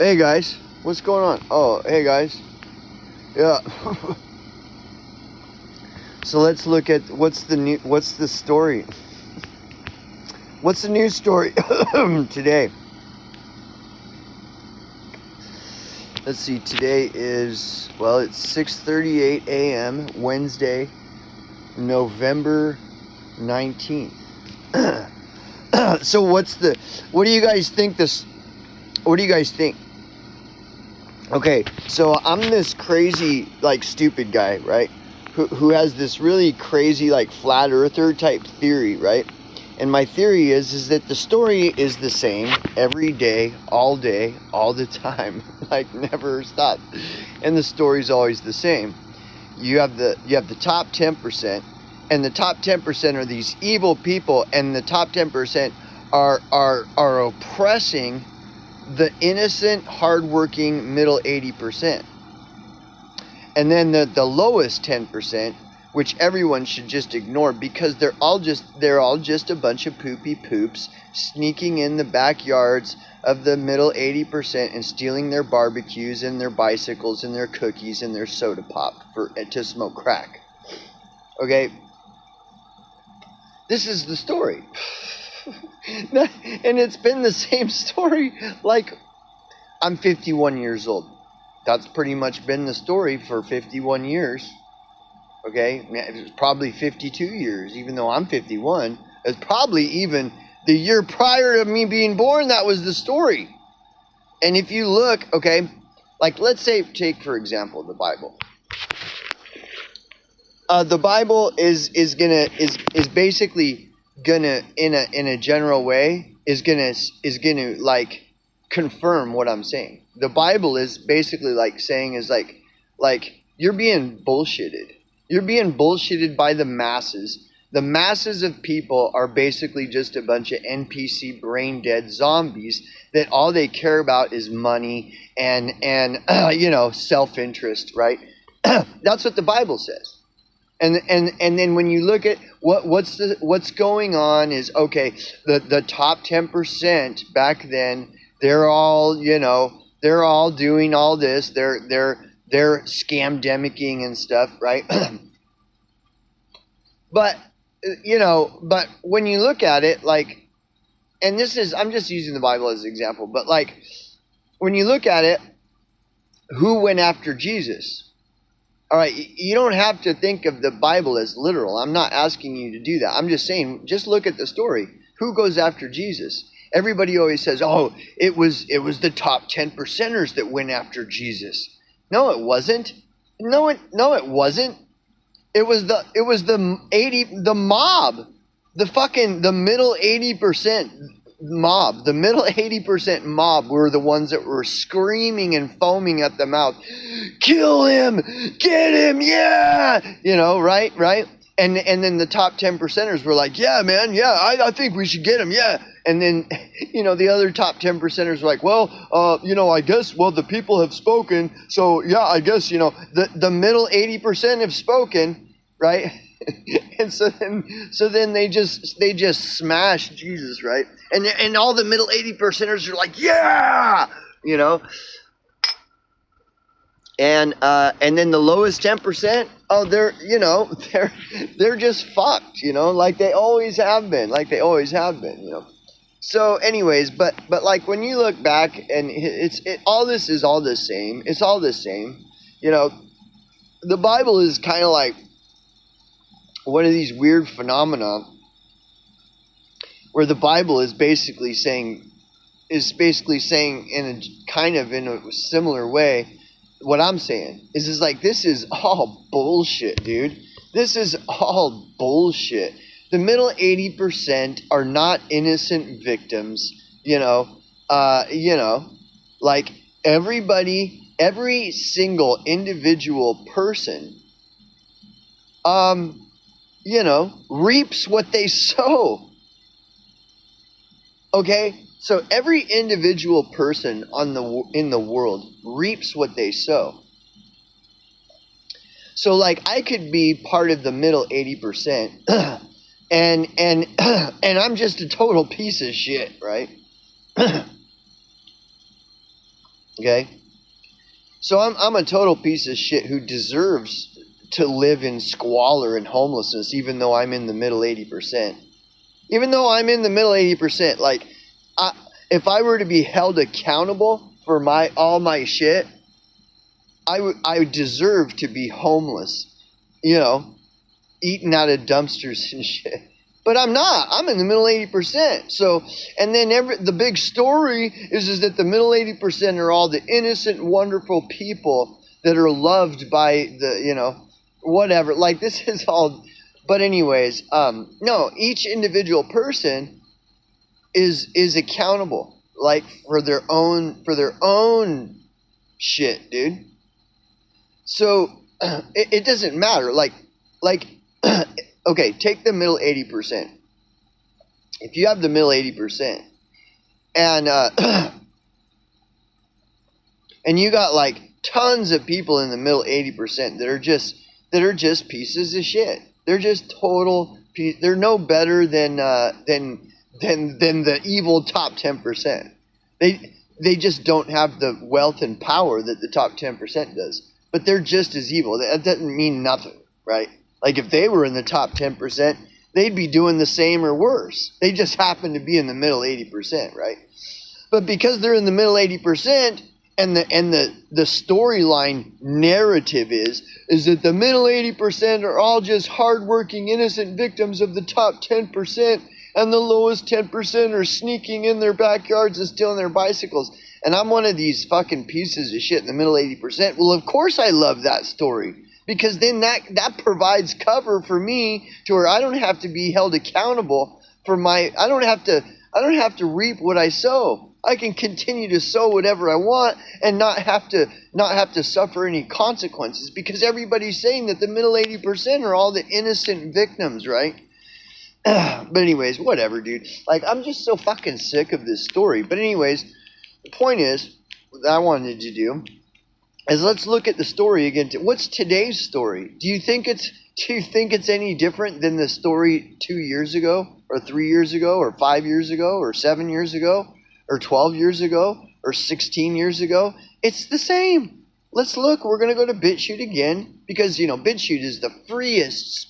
Hey guys, what's going on? Oh, hey guys. Yeah. So let's look at what's the story. What's the news story today? Let's see. Today is, well, it's 6:38 a.m. Wednesday, November 19th. So what do you guys think what do you guys think? Okay, so I'm this crazy, like, stupid guy, right? Who has this really crazy, like, flat earther type theory, right? And my theory is that the story is the same every day, all the time, like, never stop. And the story's always the same. You have the top 10%, and the top 10% are these evil people, and the top 10% are oppressing the innocent, hardworking middle 80%. And then the lowest 10%, which everyone should just ignore, because they're all just a bunch of poopy poops sneaking in the backyards of the middle 80% and stealing their barbecues and their bicycles and their cookies and their soda pop to smoke crack. Okay? This is the story. And it's been the same story. Like, I'm 51 years old. That's pretty much been the story for 51 years. Okay? It's probably 52 years, even though I'm 51. It's probably even the year prior to me being born, that was the story. And if you look, okay, like, let's say, take for example the Bible. The Bible is basically gonna, in a general way, is gonna like confirm what I'm saying. The Bible is basically like saying is like you're being bullshitted. You're being bullshitted by the masses. The masses of people are basically just a bunch of NPC brain dead zombies that all they care about is money and self-interest, right? That's what the Bible says. And then when you look at what's going on is, okay, the top 10% back then, they're all doing all this, they're scamdemicking and stuff, right? But when you look at it, like, and I'm just using the Bible as an example, but like, when you look at it, who went after Jesus? All right, you don't have to think of the Bible as literal. I'm not asking you to do that. I'm just saying, just look at the story. Who goes after Jesus? Everybody always says, "Oh, it was the top 10%ers that went after Jesus." No, it wasn't. No, it wasn't. It was the mob, the middle 80% mob. The middle 80% mob were the ones that were screaming and foaming at the mouth, "Kill him! Get him! Yeah!" Right? And then the top 10%ers were like, "Yeah, man, yeah, I think we should get him, yeah." And then, the other top 10%ers were like, "Well, I guess, well, the people have spoken, so yeah, I guess, the middle 80% have spoken," right? And so then they just smash Jesus, right? And all the middle 80%ers are like, "Yeah!" And then the lowest 10%, oh, they're just fucked, like they always have been, So anyways, but like, when you look back, and all this is all the same. It's all the same. The Bible is kind of like one of these weird phenomena where the Bible is basically saying in a similar way what I'm saying is like, this is all bullshit, dude. This is all bullshit. The middle 80% are not innocent victims, like every single individual person, reaps what they sow. Okay? So every individual person in the world reaps what they sow. So, like, I could be part of the middle 80%, and I'm just a total piece of shit, right? Okay? So I'm a total piece of shit who deserves to live in squalor and homelessness, even though I'm in the middle 80%. Even though I'm in the middle 80%, like, if I were to be held accountable for all my shit, I would deserve to be homeless, you know, eating out of dumpsters and shit. But I'm not. I'm in the middle 80%. So, and then the big story is that the middle 80% are all the innocent, wonderful people that are loved by the, you know, whatever. Like, this is all. But anyways, no, each individual person is accountable, like, for their own shit, dude. So it doesn't matter. Like, okay, take the middle 80%. If you have the middle 80%, and and you got like tons of people in the middle 80% that are just pieces of shit. They're just total. They're no better than the evil top 10%. They just don't have the wealth and power that the top 10% does. But they're just as evil. That doesn't mean nothing, right? Like, if they were in the top 10%, they'd be doing the same or worse. They just happen to be in the middle 80%, right? But because they're in the middle 80%, and the storyline narrative is that the middle 80% are all just hardworking, innocent victims of the top 10%, and the lowest 10% are sneaking in their backyards and stealing their bicycles. And I'm one of these fucking pieces of shit in the middle 80%. Well, of course I love that story. Because then that provides cover for me to where I don't have to be held accountable for I don't have to reap what I sow. I can continue to sow whatever I want and not have to suffer any consequences, because everybody's saying that the middle 80% are all the innocent victims, right? But anyways, whatever, dude. Like, I'm just so fucking sick of this story. But anyways, the point is, what I wanted to do is let's look at the story again. What's today's story? Do you think it's any different than the story 2 years ago, or 3 years ago, or 5 years ago, or 7 years ago, or 12 years ago, or 16 years ago? It's the same. Let's look. We're going to go to BitChute again, because, you know, BitChute is the freest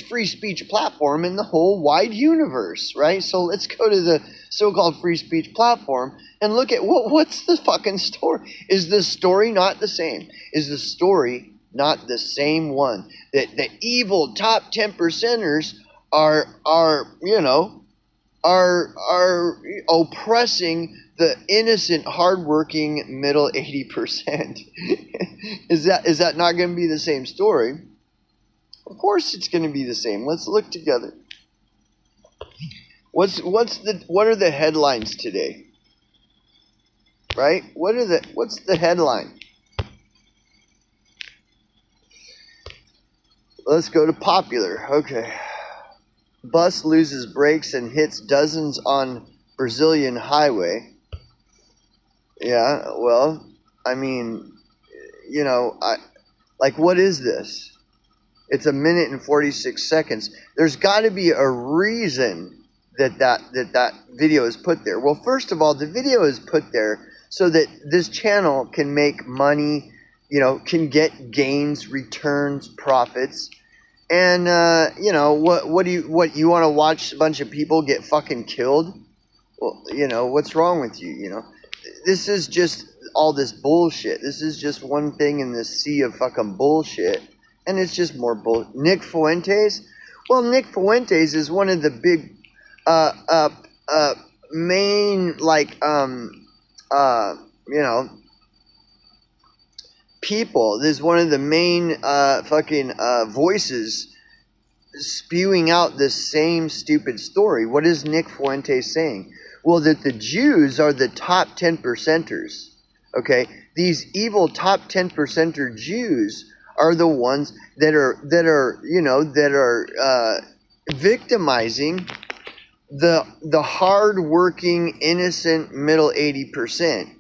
free speech platform in the whole wide universe, right? So let's go to the so-called free speech platform and look at what's the fucking story. Is the story not the same? Is the story not the same one? That the evil top 10%ers are oppressing the innocent, hardworking middle 80%. Is that not going to be the same story? Of course it's going to be the same. Let's look together. What are the headlines today? Right? What's the headline? Let's go to popular. Okay. Bus loses brakes and hits dozens on Brazilian highway. Yeah, well, I mean, you know, what is this? It's 1 minute and 46 seconds. There's got to be a reason that video is put there. Well, first of all, the video is put there so that this channel can make money, you know, can get gains, returns, profits. And you know, what you want to watch a bunch of people get fucking killed? Well, you know, what's wrong with you? You know, this is just all this bullshit. This is just one thing in this sea of fucking bullshit. And it's just more bull. Nick Fuentes? Well, Nick Fuentes is one of the big, main, like, you know, people. There's one of the main, voices spewing out this same stupid story. What is Nick Fuentes saying? Well, that the Jews are the top 10%ers. Okay? These evil top 10%er Jews are the ones that are victimizing the hard-working, innocent middle 80%,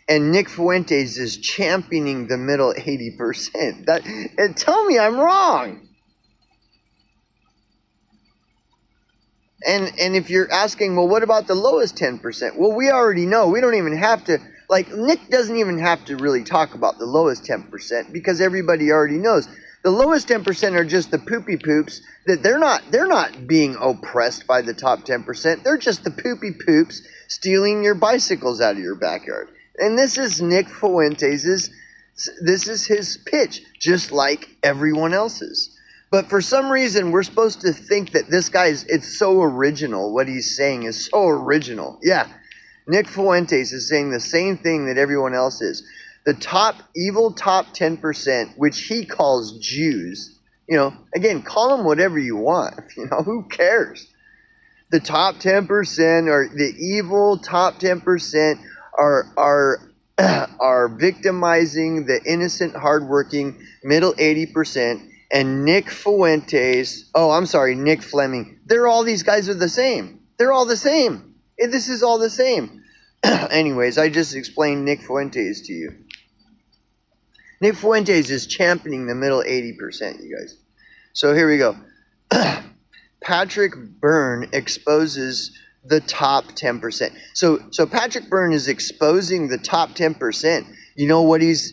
and Nick Fuentes is championing the middle 80%. And tell me I'm wrong. And if you're asking, well, what about the lowest 10%? Well, we already know. We don't even have to. like Nick doesn't even have to really talk about the lowest 10% because everybody already knows. The lowest 10% are just the poopy poops that they're not being oppressed by the top 10%. They're just the poopy poops stealing your bicycles out of your backyard. And this is Nick Fuentes' this is his pitch, just like everyone else's. But for some reason, we're supposed to think that this guy's, it's so original. What he's saying is so original. Yeah, Nick Fuentes is saying the same thing that everyone else is. The evil top 10%, which he calls Jews, again, call them whatever you want. Who cares? The top 10% or the evil top 10% are victimizing the innocent, hardworking middle 80%. And Nick Fuentes, Nick Fleming, all these guys are the same. They're all the same. This is all the same. Anyways, I just explained Nick Fuentes to you. Nick Fuentes is championing the middle 80%, you guys. So here we go. Patrick Byrne exposes the top 10%. So Patrick Byrne is exposing the top 10%. You know what it is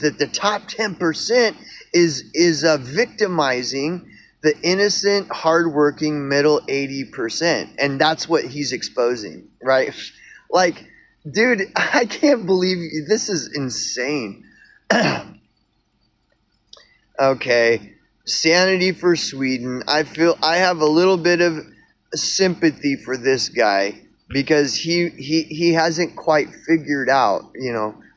that the top 10% is victimizing the innocent, hardworking middle 80%. And that's what he's exposing, right? Like, dude, I can't believe this is insane. Okay, sanity for Sweden. I have a little bit of sympathy for this guy because he hasn't quite figured out,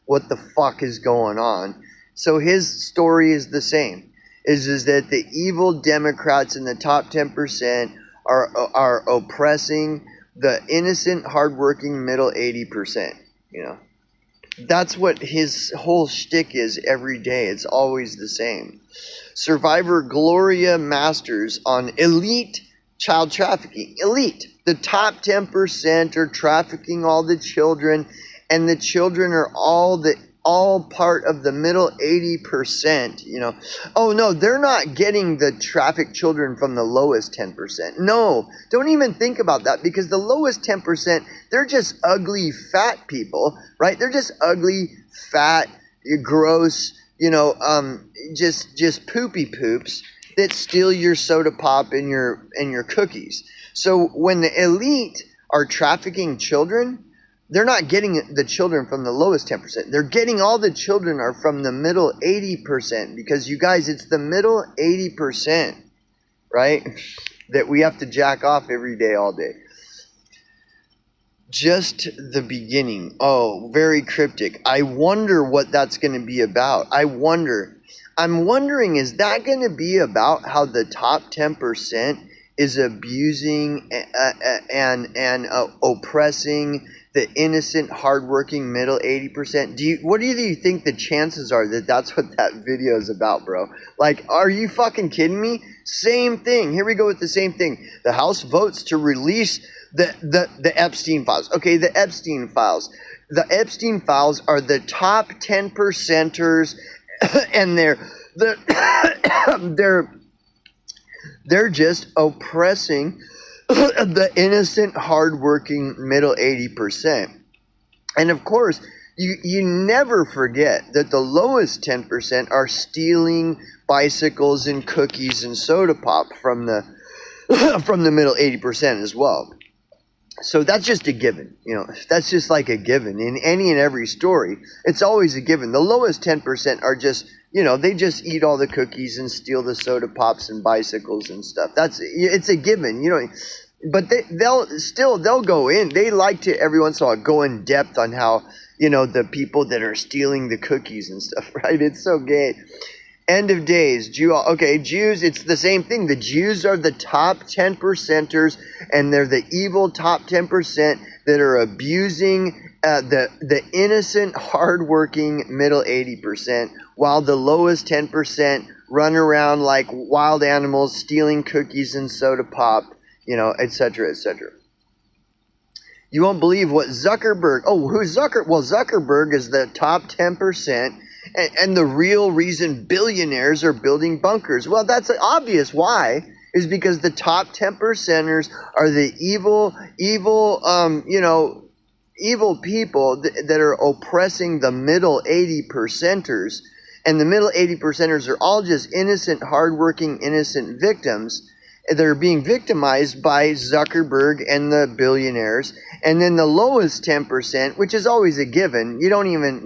what the fuck is going on. So his story is the same. Is that the evil Democrats in the top 10% are oppressing the innocent, hardworking middle 80%, That's what his whole shtick is every day. It's always the same. Survivor Gloria Masters on elite child trafficking. Elite. The top 10% are trafficking all the children, and the children are all part of the middle 80%, Oh no, they're not getting the trafficked children from the lowest 10%. No, don't even think about that, because the lowest 10%, they're just ugly, fat people, right? They're just ugly, fat, gross, just poopy poops that steal your soda pop and your cookies. So when the elite are trafficking children, they're not getting the children from the lowest 10%. They're getting all the children are from the middle 80%, because you guys, it's the middle 80%, right? That we have to jack off every day, all day. Just the beginning. Oh, very cryptic. I wonder what that's going to be about. I'm wondering, is that going to be about how the top 10% is abusing and oppressing the innocent, hardworking middle 80%? What do you think the chances are that that's what that video is about, bro? Like, are you fucking kidding me? Same thing. Here we go with the same thing. The House votes to release the Epstein files. Okay, the Epstein files. The Epstein files are the top 10%ers, and they're just oppressing the innocent, hardworking middle 80%. And of course, you never forget that the lowest 10% are stealing bicycles and cookies and soda pop from the middle 80% as well. So that's just a given, that's just like a given in any and every story. It's always a given. The lowest 10% are just, they just eat all the cookies and steal the soda pops and bicycles and stuff. It's a given, but they'll go in. They like to every once in a while go in depth on how, the people that are stealing the cookies and stuff, right? It's so gay. End of days. Jews, it's the same thing. The Jews are the top 10%ers, and they're the evil top 10% that are abusing the innocent, hardworking middle 80%, while the lowest 10% run around like wild animals, stealing cookies and soda pop, etc., etc. You won't believe what Zuckerberg. Oh, who's Zuckerberg? Well, Zuckerberg is the top 10%. And the real reason billionaires are building bunkers. Well, that's obvious. Why? Is because the top 10%ers are the evil, evil people that are oppressing the middle 80%ers, and the middle 80%ers are all just innocent, hardworking, innocent victims. They're being victimized by Zuckerberg and the billionaires. And then the lowest 10%, which is always a given, you don't even,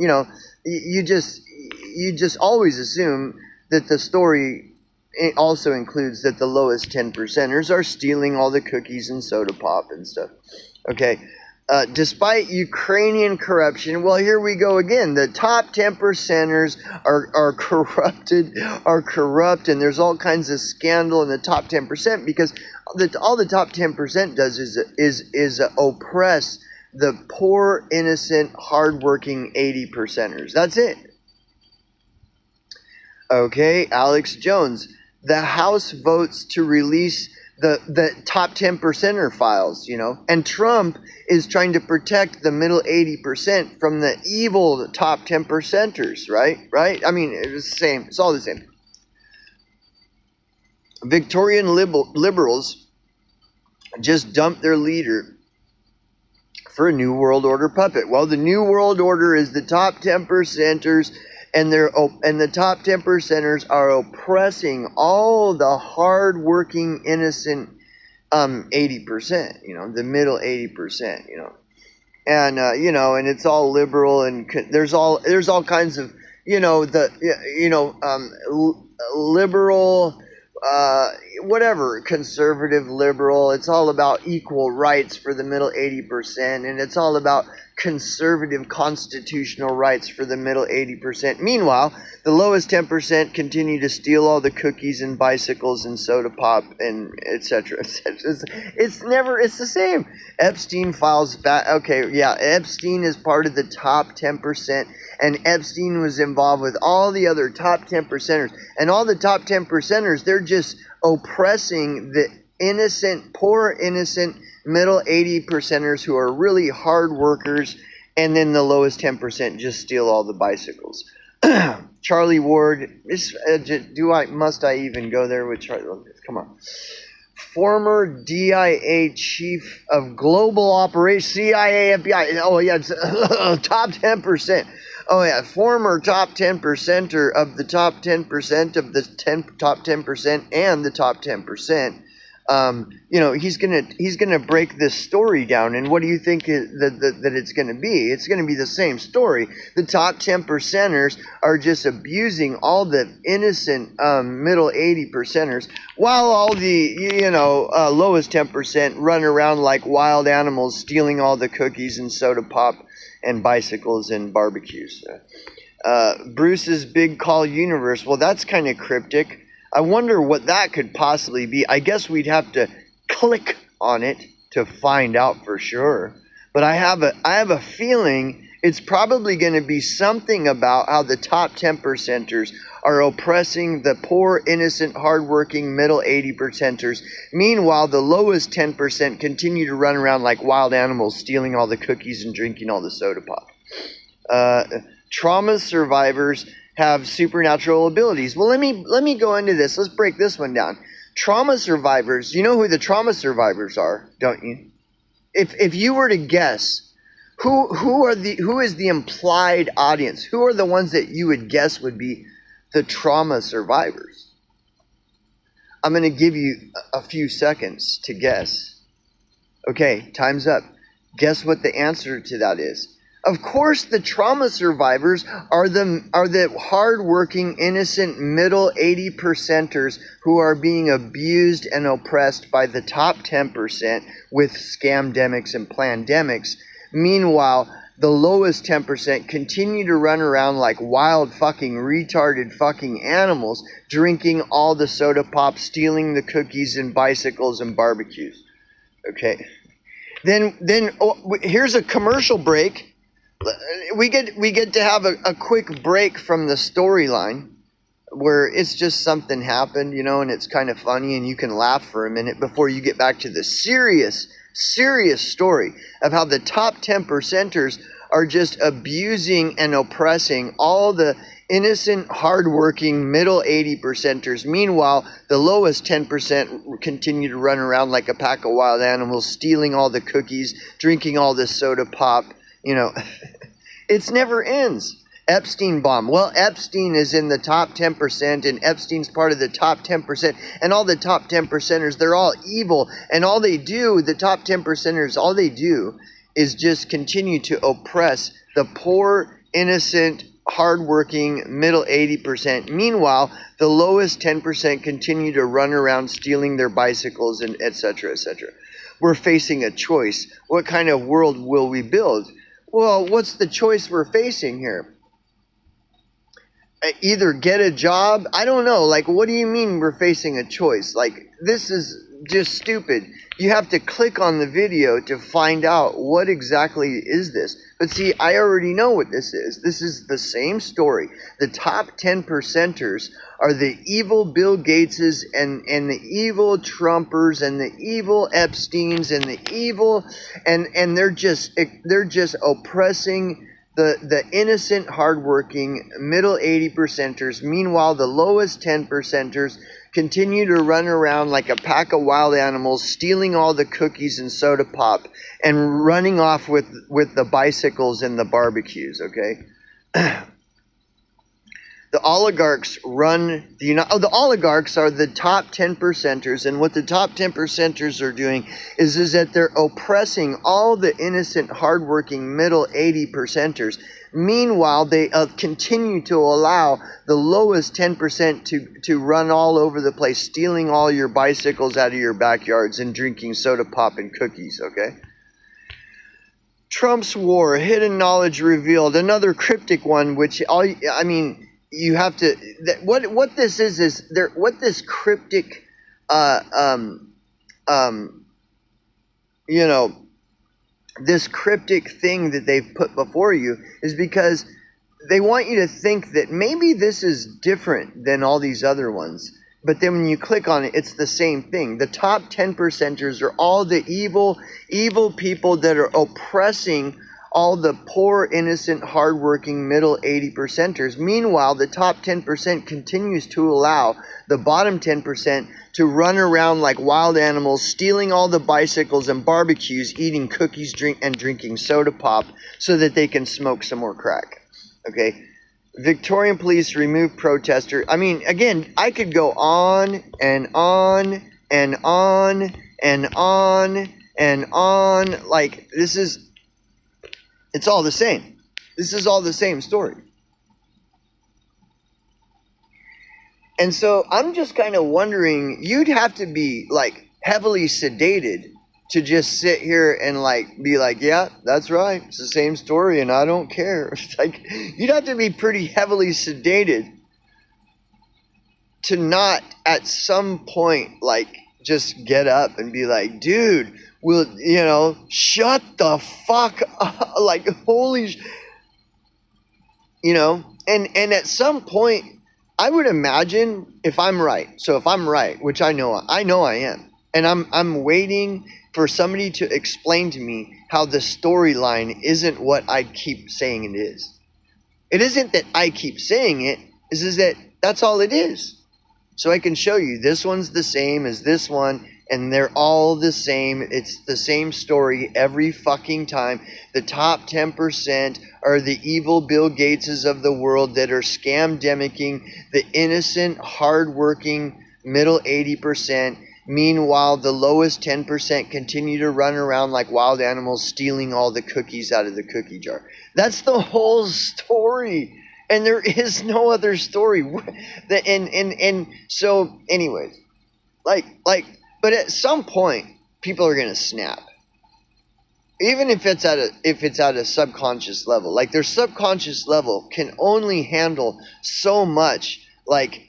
you just always assume that the story also includes that the lowest 10%ers are stealing all the cookies and soda pop and stuff. Okay. Despite Ukrainian corruption, well, here we go again. The top 10%ers are corrupt, and there's all kinds of scandal in the top 10% because all the top 10% does is oppress the poor, innocent, hardworking 80%ers. That's it. Okay, Alex Jones. The House votes to release the top 10%er files, and Trump is trying to protect the middle 80% from the evil top 10%ers, right? I mean, it's the same. It's all the same. Victorian liberals just dumped their leader for a New World Order puppet. Well, the New World Order is the top 10%ers, and the top 10%ers are oppressing all the hard-working, innocent 80%. The middle 80%. And and it's all liberal, and there's all kinds of liberal. Whatever, conservative, liberal, it's all about equal rights for the middle 80%, and it's all about conservative constitutional rights for the middle 80%. Meanwhile, the lowest 10% continue to steal all the cookies and bicycles and soda pop and etc. It's the same. Epstein files back. Okay, yeah, Epstein is part of the top 10%, and Epstein was involved with all the other top 10%ers, and all the top 10%ers, they're just oppressing the innocent, poor, innocent middle 80%ers who are really hard workers, and then the lowest 10% just steal all the bicycles. Charlie Ward, must I even go there with Charlie? Come on. Former DIA chief of global operations, CIA, FBI. Oh yeah, top 10%. Oh yeah, former top 10%er of the top 10% of the top 10% and the top 10%. He's gonna break this story down, and what do you think that it's gonna be? It's gonna be the same story. The top 10%ers are just abusing all the innocent middle 80%ers, while all the lowest 10% run around like wild animals, stealing all the cookies and soda pop and bicycles and barbecues. Bruce's Big Call Universe. Well, that's kind of cryptic. I wonder what that could possibly be. I guess we'd have to click on it to find out for sure. But I have a feeling it's probably going to be something about how the top 10%ers are oppressing the poor, innocent, hardworking middle 80%ers. Meanwhile, the lowest 10% continue to run around like wild animals, stealing all the cookies and drinking all the soda pop. Trauma survivors have supernatural abilities. Well, let me go into this. Let's break this one down. Trauma survivors, you know who the trauma survivors are, don't you? If you were to guess, who is the implied audience? Who are the ones that you would guess would be the trauma survivors? I'm going to give you a few seconds to guess. Okay, time's up. Guess what the answer to that is? Of course, the trauma survivors are the hardworking, innocent, middle 80%ers who are being abused and oppressed by the top 10% with scamdemics and plandemics. Meanwhile, the lowest 10% continue to run around like wild fucking retarded fucking animals, drinking all the soda pop, stealing the cookies and bicycles and barbecues. Okay. Then here's a commercial break. We get to have a quick break from the storyline where it's just something happened, and it's kind of funny and you can laugh for a minute before you get back to the serious story of how the top 10%ers are just abusing and oppressing all the innocent, hardworking middle 80%ers. Meanwhile, the lowest 10% continue to run around like a pack of wild animals, stealing all the cookies, drinking all the soda pop, You know, it never ends. Epstein bomb. Well, Epstein is in the top 10%, and Epstein's part of the top 10%, and all the top 10%ers, they're all evil, and all they do, the top 10%ers, all they do is just continue to oppress the poor, innocent, hardworking middle 80%. Meanwhile, the lowest 10% continue to run around stealing their bicycles and etc., etc. We're facing a choice. What kind of world will we build? Well, what's the choice we're facing here? Either get a job. I don't know. Like, what do you mean we're facing a choice? Like, this is just stupid. You have to click on the video to find out what exactly is this. But see, I already know what this is. This is the same story. The top 10%ers are the evil Bill Gateses and the evil Trumpers and the evil Epsteins and the evil, and they're just oppressing the innocent, hardworking, middle 80%ers. Meanwhile, the lowest 10%ers continue to run around like a pack of wild animals, stealing all the cookies and soda pop and running off with the bicycles and the barbecues, okay? The oligarchs run the oligarchs are the top 10%ers, and what the top 10%ers are doing is that they're oppressing all the innocent, hardworking middle 80%ers. Meanwhile, they continue to allow the lowest 10% to run all over the place, stealing all your bicycles out of your backyards and drinking soda pop and cookies, okay? Trump's war, hidden knowledge revealed, another cryptic one, which you have to, what this is there, what this cryptic this cryptic thing that they've put before you is because they want you to think that maybe this is different than all these other ones. But then when you click on it, it's the same thing. The top 10%ers are all the evil people that are oppressing all the poor, innocent, hardworking middle 80%ers. Meanwhile, the top 10% continues to allow the bottom 10% to run around like wild animals, stealing all the bicycles and barbecues, eating cookies, drinking soda pop so that they can smoke some more crack. Okay? Victorian police remove protester. I mean, again, I could go on and on and on and on and on. Like, it's all the same. This is all the same story. And so I'm just kind of wondering, you'd have to be like heavily sedated to just sit here and like be like, yeah, that's right, it's the same story and I don't care. It's like, you'd have to be pretty heavily sedated to not at some point like just get up and be like, dude, shut the fuck up. Like, holy and at some point I would imagine, if I'm right, so if I'm right, which I know I am, and I'm waiting for somebody to explain to me how the storyline isn't what I keep saying it is. It isn't that I keep saying it, is that that's all it is. So I can show you this one's the same as this one, and they're all the same. It's the same story every fucking time. The top 10% are the evil Bill Gateses of the world that are scam-demicking the innocent, hardworking middle 80%. Meanwhile, the lowest 10% continue to run around like wild animals, stealing all the cookies out of the cookie jar. That's the whole story. And there is no other story. And so, anyways, but at some point, people are gonna snap. Even if it's at a subconscious level. Like, their subconscious level can only handle so much like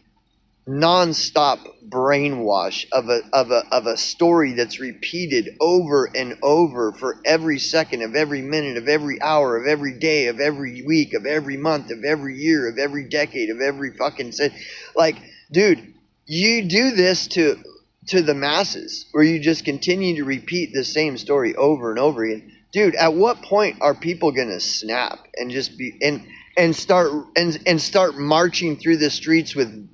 non-stop brainwash of a story that's repeated over and over for every second of every minute of every hour of every day of every week of every month of every year of every decade of every fucking like, dude, you do this to the masses where you just continue to repeat the same story over and over again. Dude, at what point are people gonna snap and just be and start marching through the streets with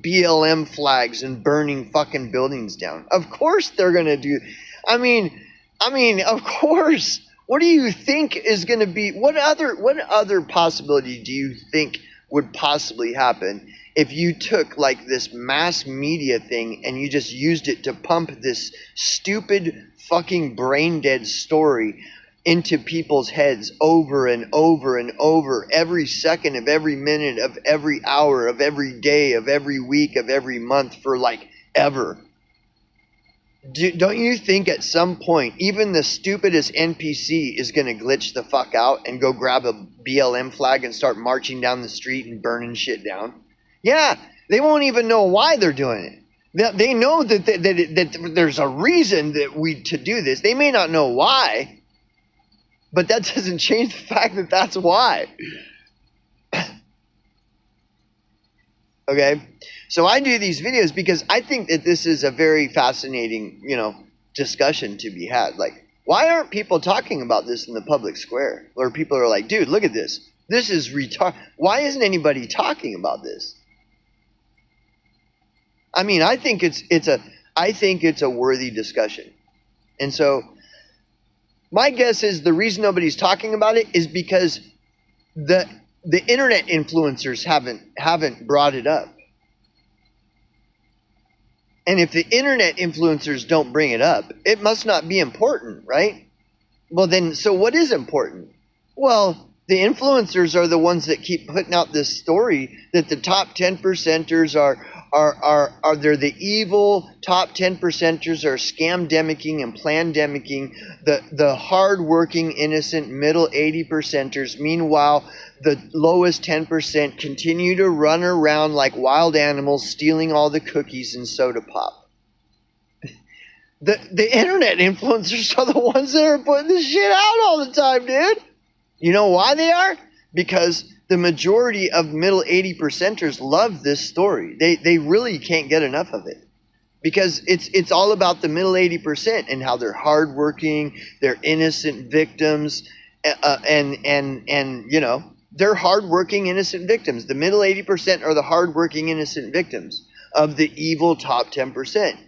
BLM flags and burning fucking buildings down? Of course they're gonna do. I mean, of course. What do you think is going to be, what other possibility do you think would possibly happen if you took like this mass media thing and you just used it to pump this stupid fucking brain dead story into people's heads over and over and over, every second of every minute of every hour of every day of every week of every month for like ever? Don't you think at some point even the stupidest NPC is going to glitch the fuck out and go grab a BLM flag and start marching down the street and burning shit down? Yeah, they won't even know why they're doing it. They know that there's a reason to do this. They may not know why, but that doesn't change the fact that that's why. Okay? So I do these videos because I think that this is a very fascinating, discussion to be had. Like, why aren't people talking about this in the public square? Or people are like, dude, look at this. This is retarded. Why isn't anybody talking about this? I mean, I think it's a worthy discussion. And so my guess is the reason nobody's talking about it is because the internet influencers haven't brought it up. And if the internet influencers don't bring it up, it must not be important, right? Well then, so what is important? Well, the influencers are the ones that keep putting out this story that the top 10 percenters are they're the evil top 10 percenters are scam-demicking and plan-demicking the hard-working, innocent middle 80 percenters. Meanwhile, the lowest 10% continue to run around like wild animals, stealing all the cookies and soda pop. The internet influencers are the ones that are putting this shit out all the time, dude. You know why they are? Because the majority of middle 80 percenters love this story. They really can't get enough of it. Because it's all about the middle 80% and how they're hardworking, they're innocent victims, and they're hardworking innocent victims. The middle 80% are the hardworking innocent victims of the evil top 10%.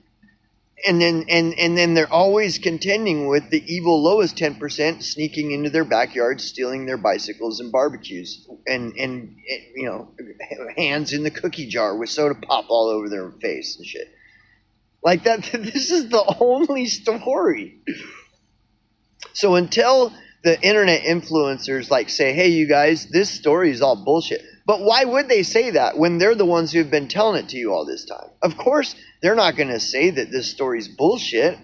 And then they're always contending with the evil lowest 10% sneaking into their backyards, stealing their bicycles and barbecues, and hands in the cookie jar with soda pop all over their face and shit. Like that. This is the only story. So until the internet influencers like say, hey, you guys, this story is all bullshit. But why would they say that when they're the ones who've been telling it to you all this time? Of course, they're not going to say that this story's bullshit,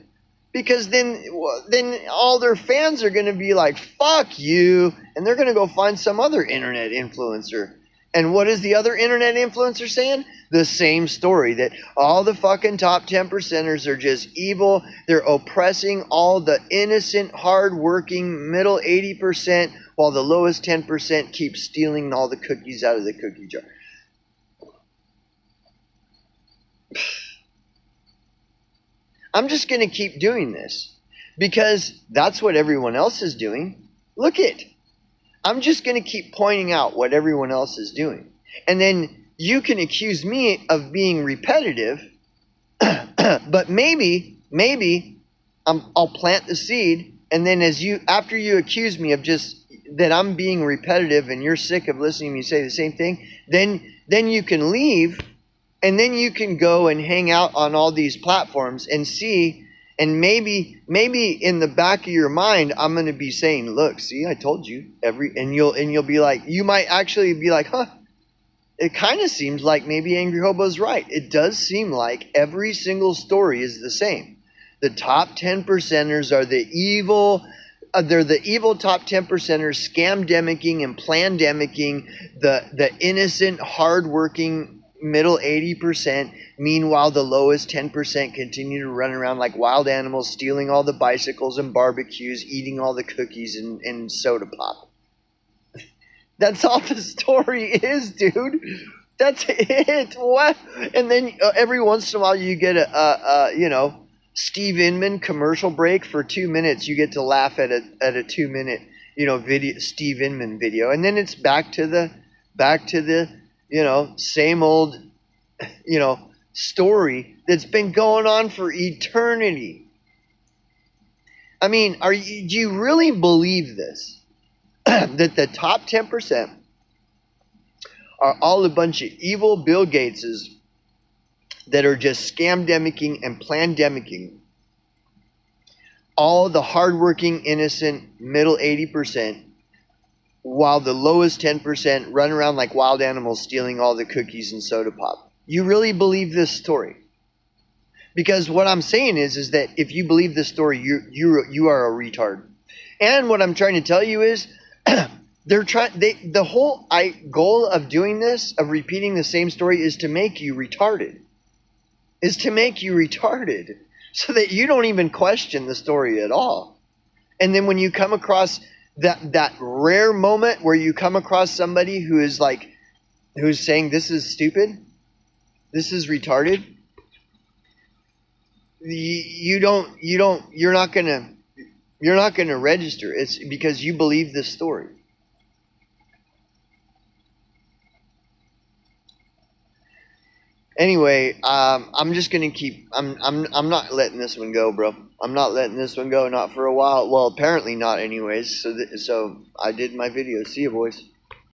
because then all their fans are going to be like, fuck you, and they're going to go find some other internet influencer. And what is the other internet influencer saying? The same story, that all the fucking top 10 percenters are just evil. They're oppressing all the innocent, hardworking middle 80%, while the lowest 10% keeps stealing all the cookies out of the cookie jar. I'm just going to keep doing this because that's what everyone else is doing. Look it. I'm just going to keep pointing out what everyone else is doing. And then you can accuse me of being repetitive, but maybe I'll plant the seed, and then after you accuse me of just that I'm being repetitive and you're sick of listening to me say the same thing, then you can leave, and then you can go and hang out on all these platforms and see. And maybe in the back of your mind, I'm going to be saying, look, see, I told you and you'll be like, you might actually be like, huh, it kind of seems like maybe Angry Hobo's right. It does seem like every single story is the same. The top 10 percenters are the evil, they're the evil top 10 percenters, scam-demicking and plan-demicking the innocent, hardworking middle 80%. Meanwhile, the lowest 10% continue to run around like wild animals, stealing all the bicycles and barbecues, eating all the cookies and soda pop. That's all the story is, dude. That's it. What? And then every once in a while you get a Steve Inman commercial break for 2 minutes. You get to laugh at a 2 minute video, Steve Inman video, and then it's back to the same old story that's been going on for eternity. I mean, do you really believe this? That the top 10% are all a bunch of evil Bill Gateses that are just scamdemicking and plandemicking all the hardworking, innocent, middle 80%, while the lowest 10% run around like wild animals stealing all the cookies and soda pop? You really believe this story? Because what I'm saying is that if you believe this story, you are a retard. And what I'm trying to tell you is the whole goal of doing this, of repeating the same story, is to make you retarded. Is to make you retarded so that you don't even question the story at all. And then when you come across that rare moment where you come across somebody who's saying this is stupid, this is retarded, you're not gonna register. It's because you believe this story. Anyway, I'm just gonna keep. I'm not letting this one go, bro. I'm not letting this one go. Not for a while. Well, apparently not. Anyways, so I did my video. See you, boys.